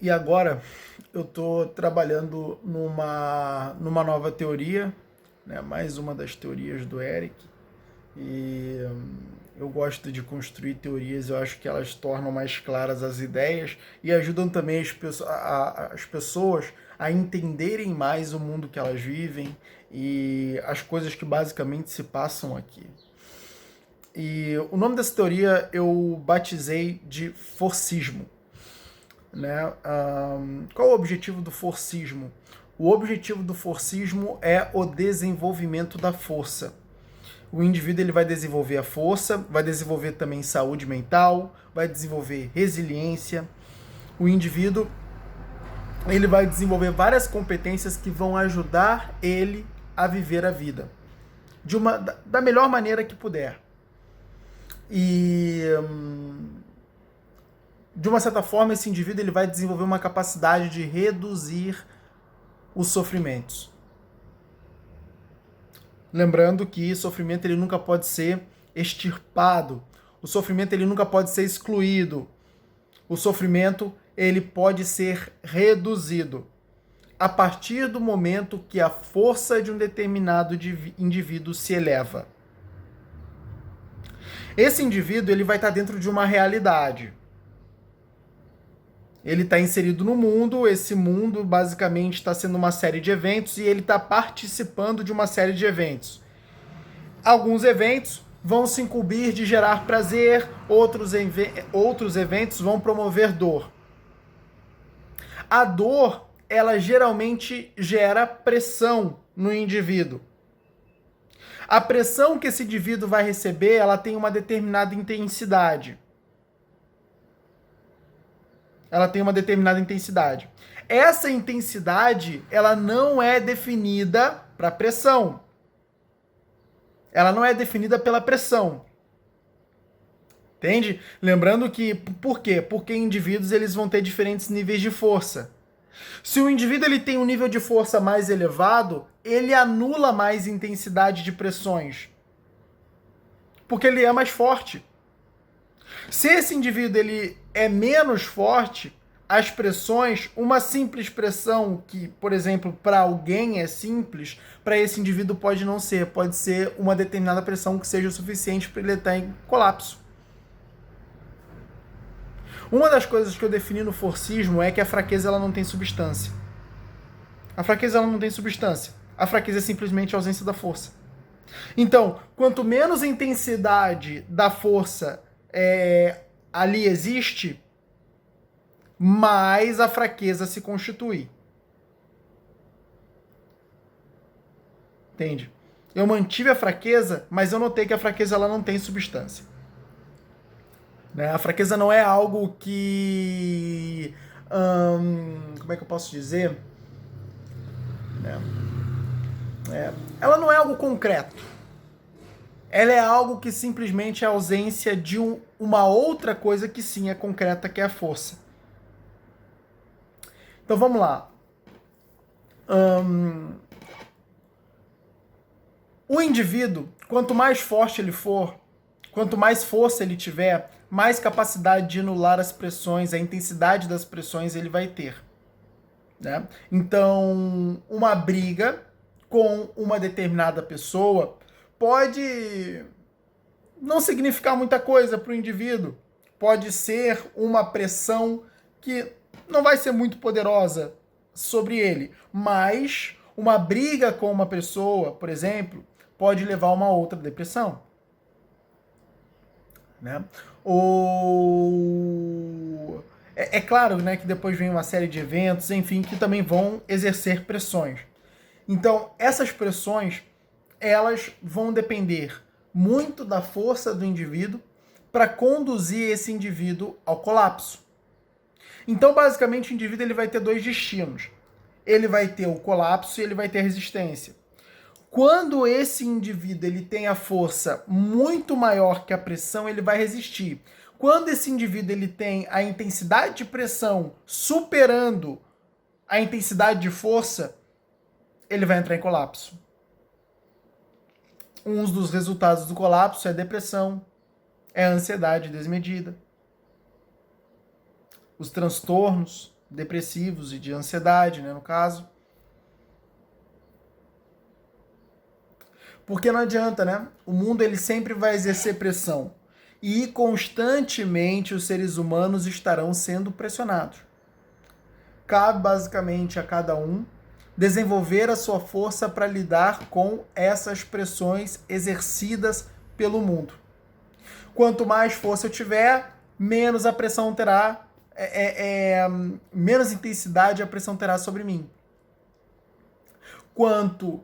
E agora eu estou trabalhando numa nova teoria, né? Mais uma das teorias do Eric. E eu gosto de construir teorias, eu acho que elas tornam mais claras as ideias e ajudam também as pessoas a entenderem mais o mundo que elas vivem e as coisas que basicamente se passam aqui. E o nome dessa teoria eu batizei de forcismo. Né? Qual o objetivo do forcismo? O objetivo do forcismo é o desenvolvimento da força. O indivíduo ele vai desenvolver a força, vai desenvolver também saúde mental, vai desenvolver resiliência. O indivíduo ele vai desenvolver várias competências que vão ajudar ele a viver a vida da melhor maneira que puder. E de uma certa forma, esse indivíduo ele vai desenvolver uma capacidade de reduzir os sofrimentos. Lembrando que sofrimento ele nunca pode ser extirpado. O sofrimento ele nunca pode ser excluído. O sofrimento ele pode ser reduzido a partir do momento que a força de um determinado indivíduo se eleva. Esse indivíduo ele vai estar dentro de uma realidade. Ele está inserido no mundo, esse mundo basicamente está sendo uma série de eventos e ele está participando de uma série de eventos. Alguns eventos vão se incumbir de gerar prazer, outros eventos vão promover dor. A dor, ela geralmente gera pressão no indivíduo. A pressão que esse indivíduo vai receber, ela tem uma determinada intensidade. Essa intensidade, ela não é definida para pressão. Ela não é definida pela pressão. Entende? Lembrando que, por quê? Porque indivíduos eles vão ter diferentes níveis de força. Se o indivíduo ele tem um nível de força mais elevado, ele anula mais intensidade de pressões. Porque ele é mais forte. Se esse indivíduo ele é menos forte, as pressões, uma simples pressão que, por exemplo, para alguém é simples, para esse indivíduo pode não ser. Pode ser uma determinada pressão que seja o suficiente para ele estar em colapso. Uma das coisas que eu defini no forcismo é que a fraqueza ela não tem substância. A fraqueza ela não tem substância. A fraqueza é simplesmente a ausência da força. Então, quanto menos intensidade da força ali existe, mais a fraqueza se constitui. Entende? Eu mantive a fraqueza, mas eu notei que a fraqueza ela não tem substância. Né? A fraqueza não é algo que... como é que eu posso dizer? Ela não é algo concreto. Ela é algo que simplesmente é a ausência de uma outra coisa que sim é concreta, que é a força. Então vamos lá. O indivíduo, quanto mais forte ele for, quanto mais força ele tiver, mais capacidade de anular as pressões, a intensidade das pressões ele vai ter. Né? Então, uma briga com uma determinada pessoa pode não significar muita coisa para o indivíduo. Pode ser uma pressão que não vai ser muito poderosa sobre ele, mas uma briga com uma pessoa, por exemplo, pode levar a uma outra depressão. Né? É claro, né, que depois vem uma série de eventos, enfim, que também vão exercer pressões. Então, essas pressões, elas vão depender muito da força do indivíduo para conduzir esse indivíduo ao colapso. Então, basicamente, o indivíduo ele vai ter dois destinos. Ele vai ter o colapso e ele vai ter a resistência. Quando esse indivíduo ele tem a força muito maior que a pressão, ele vai resistir. Quando esse indivíduo ele tem a intensidade de pressão superando a intensidade de força, ele vai entrar em colapso. Um dos resultados do colapso é depressão, é ansiedade desmedida. Os transtornos depressivos e de ansiedade, né, no caso. Porque não adianta, né? O mundo ele sempre vai exercer pressão. E constantemente os seres humanos estarão sendo pressionados. Cabe basicamente a cada um desenvolver a sua força para lidar com essas pressões exercidas pelo mundo. Quanto mais força eu tiver, menos a pressão terá, menos intensidade a pressão terá sobre mim. Quanto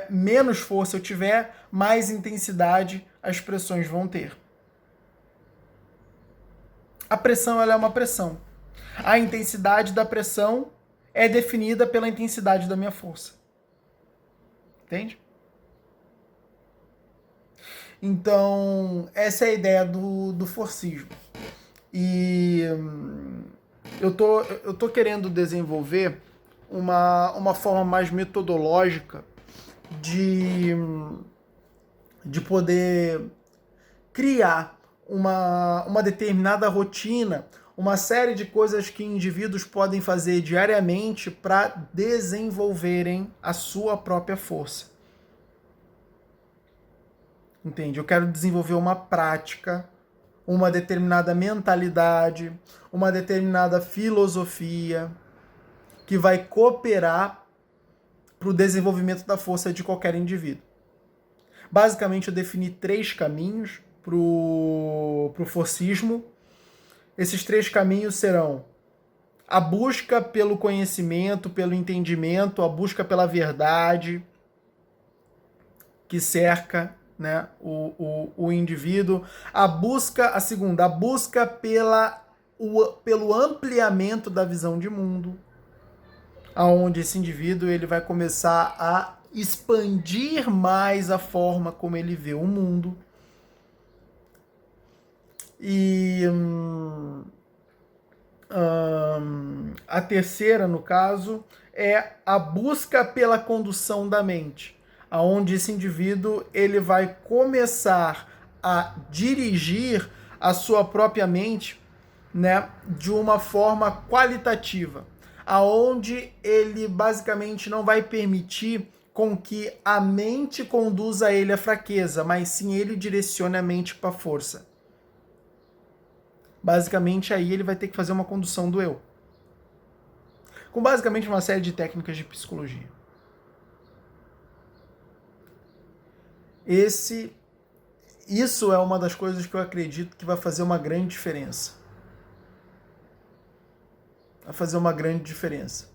menos força eu tiver, mais intensidade as pressões vão ter. A pressão ela é uma pressão. A intensidade da pressão é definida pela intensidade da minha força. Entende? Então, essa é a ideia do forcismo. E eu tô querendo desenvolver uma forma mais metodológica de poder criar uma determinada rotina, uma série de coisas que indivíduos podem fazer diariamente para desenvolverem a sua própria força. Entende? Eu quero desenvolver uma prática, uma determinada mentalidade, uma determinada filosofia que vai cooperar para o desenvolvimento da força de qualquer indivíduo. Basicamente, eu defini 3 caminhos para o forcismo. Esses 3 caminhos serão a busca pelo conhecimento, pelo entendimento, a busca pela verdade que cerca, né, o indivíduo, a segunda, a busca pelo ampliamento da visão de mundo, aonde esse indivíduo ele vai começar a expandir mais a forma como ele vê o mundo. E a terceira, no caso, é a busca pela condução da mente, aonde esse indivíduo ele vai começar a dirigir a sua própria mente, né, de uma forma qualitativa, aonde ele basicamente não vai permitir com que a mente conduza ele à fraqueza, mas sim ele direcione a mente para a força. Basicamente aí ele vai ter que fazer uma condução do eu, com basicamente uma série de técnicas de psicologia. Isso é uma das coisas que eu acredito que vai fazer uma grande diferença. Vai fazer uma grande diferença.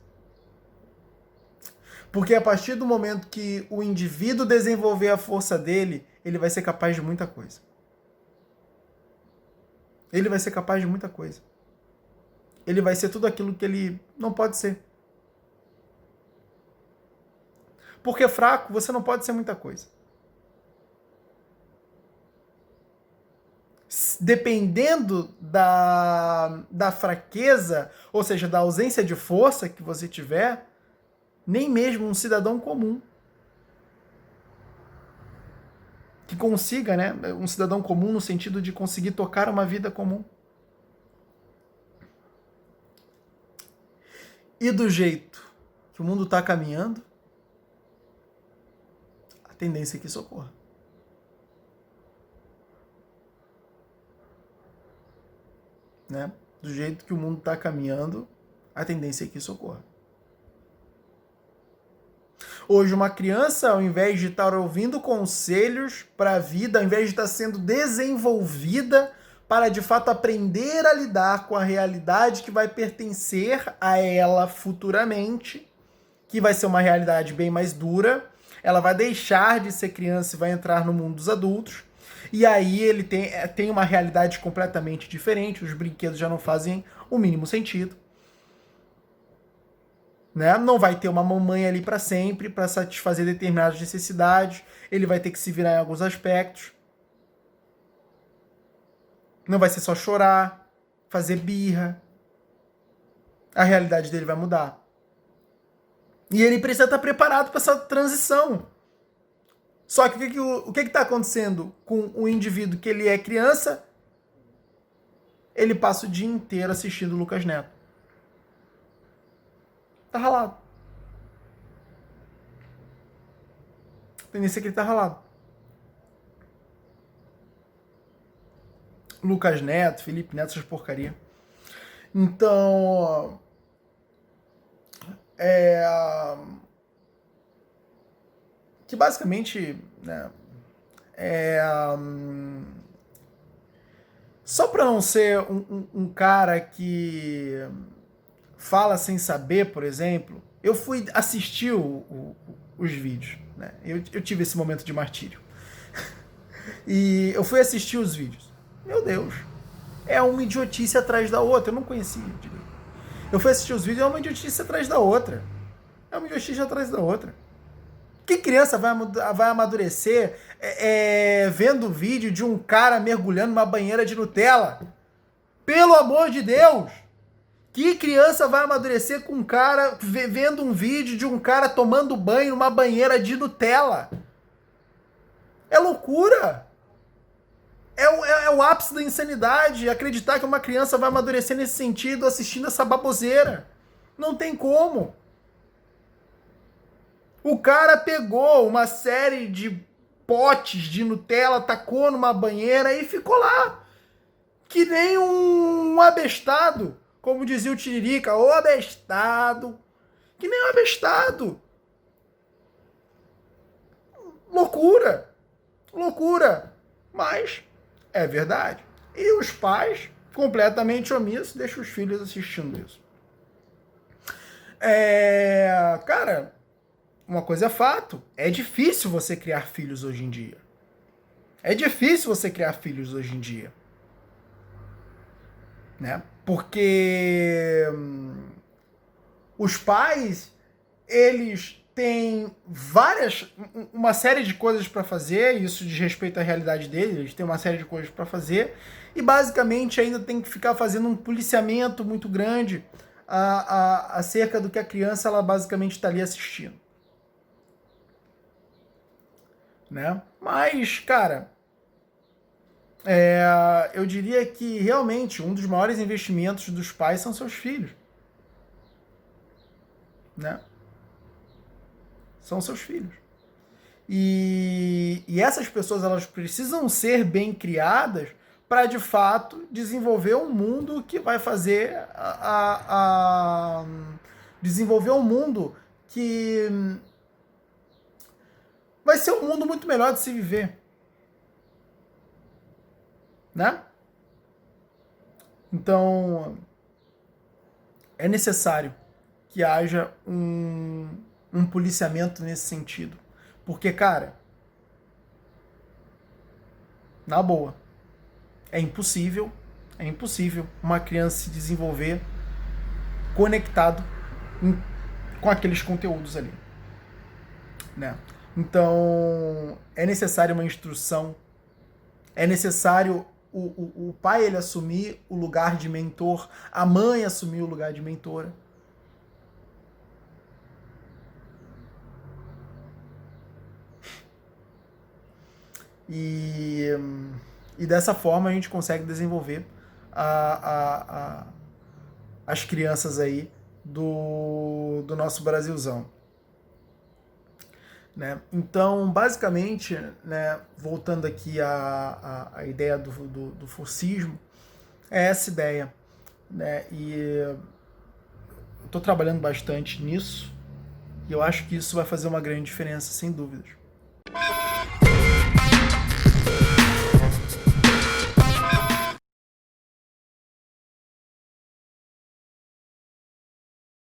Porque a partir do momento que o indivíduo desenvolver a força dele, ele vai ser capaz de muita coisa. Ele vai ser capaz de muita coisa. Ele vai ser tudo aquilo que ele não pode ser. Porque fraco, você não pode ser muita coisa. Dependendo da fraqueza, ou seja, da ausência de força que você tiver, nem mesmo um cidadão comum que consiga, né, um cidadão comum no sentido de conseguir tocar uma vida comum. E do jeito que o mundo está caminhando, a tendência é que isso ocorra. Né? Do jeito que o mundo está caminhando, a tendência é que isso ocorra. Hoje, uma criança, ao invés de estar ouvindo conselhos para a vida, ao invés de estar sendo desenvolvida para, de fato, aprender a lidar com a realidade que vai pertencer a ela futuramente, que vai ser uma realidade bem mais dura, ela vai deixar de ser criança e vai entrar no mundo dos adultos, e aí ele tem uma realidade completamente diferente, os brinquedos já não fazem o mínimo sentido. Né? Não vai ter uma mamãe ali para sempre, para satisfazer determinadas necessidades. Ele vai ter que se virar em alguns aspectos. Não vai ser só chorar, fazer birra. A realidade dele vai mudar. E ele precisa estar preparado para essa transição. Só que o que está acontecendo com o indivíduo que ele é criança? Ele passa o dia inteiro assistindo o Lucas Neto. Tá ralado. A tendência é que ele tá ralado. Lucas Neto, Felipe Neto, essas porcaria. Então, que basicamente, né, só para não ser um cara que fala sem saber, por exemplo, eu fui assistir os vídeos, né? Eu tive esse momento de martírio. E eu fui assistir os vídeos. Meu Deus, é uma idiotice atrás da outra. Eu não conhecia direito. Eu fui assistir os vídeos, é uma idiotice atrás da outra. É uma idiotice atrás da outra. Que criança vai amadurecer vendo vídeo de um cara mergulhando numa banheira de Nutella? Pelo amor de Deus! Que criança vai amadurecer com um cara vendo um vídeo de um cara tomando banho numa banheira de Nutella? É loucura! É o ápice da insanidade acreditar que uma criança vai amadurecer nesse sentido assistindo essa baboseira. Não tem como. O cara pegou uma série de potes de Nutella, tacou numa banheira e ficou lá. Que nem um abestado. Como dizia o Tiririca, ô abestado. Que nem um abestado. Loucura. Loucura. Mas é verdade. E os pais, completamente omissos, deixam os filhos assistindo isso. Cara, uma coisa é fato. É difícil você criar filhos hoje em dia. É difícil você criar filhos hoje em dia. Né? Porque os pais, eles têm uma série de coisas para fazer, isso diz respeito à realidade deles, eles têm uma série de coisas para fazer, e basicamente ainda tem que ficar fazendo um policiamento muito grande acerca do que a criança, ela basicamente está ali assistindo. Né? Mas, cara, eu diria que realmente um dos maiores investimentos dos pais são seus filhos. Né? São seus filhos. E essas pessoas, elas precisam ser bem criadas para, de fato, desenvolver um mundo que vai fazer desenvolver um mundo que vai ser um mundo muito melhor de se viver. Né? Então, é necessário que haja um policiamento nesse sentido. Porque, cara, na boa, é impossível uma criança se desenvolver conectado com aqueles conteúdos ali. Né? Então, é necessário uma instrução, é necessário o pai ele assumir o lugar de mentor, a mãe assumir o lugar de mentora. E dessa forma a gente consegue desenvolver as crianças aí do nosso Brasilzão. Né? Então, basicamente, né, voltando aqui à ideia do forcismo, é essa ideia. Né? E eu estou trabalhando bastante nisso, e eu acho que isso vai fazer uma grande diferença, sem dúvidas.